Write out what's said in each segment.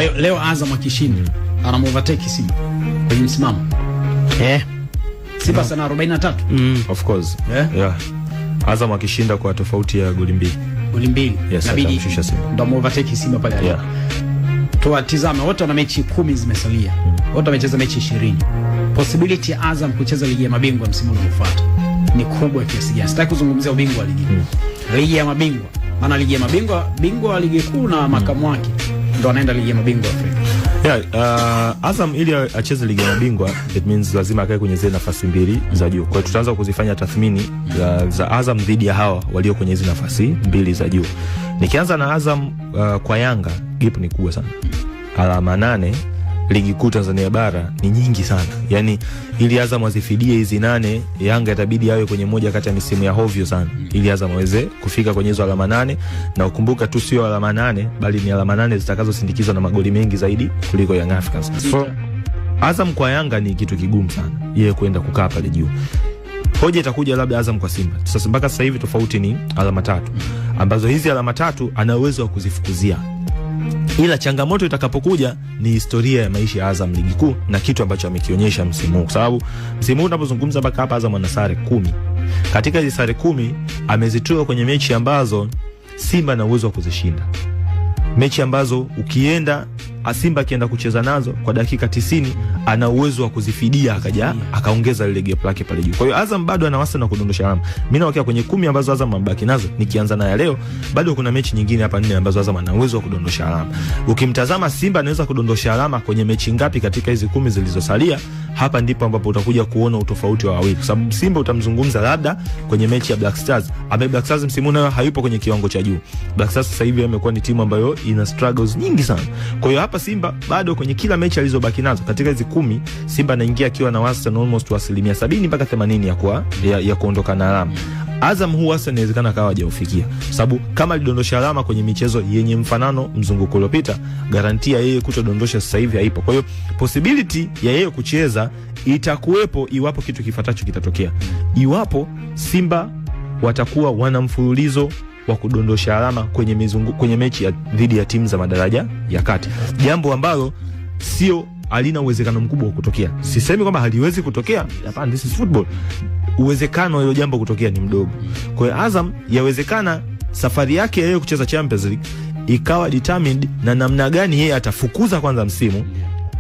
hiyo leo Azam akishinda anamovertake Simba kwenye msimamo. Simba sana 43. Of course. Yeah. Azam akishinda kwa tofauti ya goli mbili. Yes, inabidi ndo overtake Simba pale. Yeah. Tuwatizame wote wana mechi 10 zimesalia. Wote wamecheza mechi 20. Possibility ya Azam kucheza ligi ya mabingwa msimu unaofuata ni kubwa kiasi gani? Sitaki kuzungumzia ubingwa wa ligi. Ligi ya mabingwa. Maana ligi ya mabingwa, bingwa wa ligi kuu na makamu wake ndo anaenda ligi ya mabingwa Afrika. Yeah, Azam ili acheze ligi ya mabingwa, it means lazima akae kwenye zile nafasi mbili za juu. Kwa hiyo tutaanza kuzifanya tathmini za Azam dhidi ya hawa walio kwenye hizo nafasi mbili za juu. Nikianza na Azam kwa Yanga, gap ni kubwa sana. Alama 8 ligi kuu Tanzania bara ni nyingi sana. Yaani ili Azam azifidie hizi 8, Yanga itabidi awe kwenye moja kati ya misimu ya hovyo sana ili Azam aweze kufika kwenye hizo alama 8, na ukumbuka tu sio alama 8 bali ni alama 8 zitakazosindikizwa na magoli mengi zaidi kuliko Young Africans. So Azam kwa Yanga ni kitu kigumu sana yeye kwenda kukaa pale juu. Hoja itakuja labda Azam kwa Simba. Sasa mpaka sasa hivi tofauti ni alama 3 ambazo hizi alama 3 ana uwezo wa kuzifukuzia. Ila changamoto itakapokuja ni historia ya maisha ya Azam ligi kuu na kitu ambacho amekionyesha msimu huu. Kwa sababu msimu huu tunapozungumza mpaka hapa Azam ana sare 10. Katika hizo sare 10 amezitoa kwenye mechi ambazo Simba na uwezo wa kuzishinda. Mechi ambazo ukienda Simba akienda kucheza nazo kwa dakika 90 ana uwezo wa kuzifidia akaongeza ile gap lake pale juu. Kwa hiyo Azam bado ana wastani wa kudondosha alama. Mimi nawakia kwenye 10 ambazo Azam amebaki nazo, nikianza na ya leo bado kuna mechi nyingine hapa 4 ambazo Azam ana uwezo wa kudondosha alama. Ukimtazama Simba anaweza kudondosha alama kwenye mechi ngapi katika hizi 10 zilizosalia? Hapa ndipo ambapo utakuja kuona utofauti wa wawili. Kwa sababu Simba utamzungumza labda kwenye mechi ya Black Stars. Black Stars msimu nayo hayupo kwenye kiwango cha juu. Black Stars sasa hivi amekuwa ni timu ambayo ina struggles nyingi sana. Kwa hiyo hapa Simba bado kwenye kila mechi alizobaki nazo katika hizi 10 Simba anaingia akiwa na wastani almost 70% mpaka 80 ya kuondoka na alama. Azam huu wastani inawezekana kawa hajaufikia. Sababu kama alidondosha alama kwenye michezo yenye mfanano mzunguko uliopita, garantia yeye kutodondosha sasa hivi haipo. Kwa hiyo possibility ya yeye kucheza itakuwepo iwapo kitu kifuatacho kitatokea. Iwapo Simba watakuwa wana mfululizo wa kudondosha alama kwenye mechi dhidi ya timu za madaraja ya kati. Jambo ambalo sio alina uwezekano mkubwa wa kutokea. Sisemi kwamba haliwezi kutokea. Hapana, this is football. Uwezekano hilo jambo kutokea ni mdogo. Kwa hiyo Azam yawezekana safari yake yeye kucheza Champions League ikawa determined na namna gani yeye atafukuza kwanza msimu,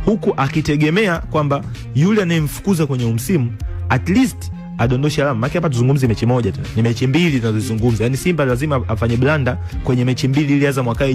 huku akitegemea kwamba yule anayemfukuza kwenye msimu at least adondoshe alama. Maki hapa tuzungumzie mechi moja tu. Ni mechi mbili tunazozungumza. Yaani Simba lazima afanye blanda kwenye mechi mbili ili Azam akae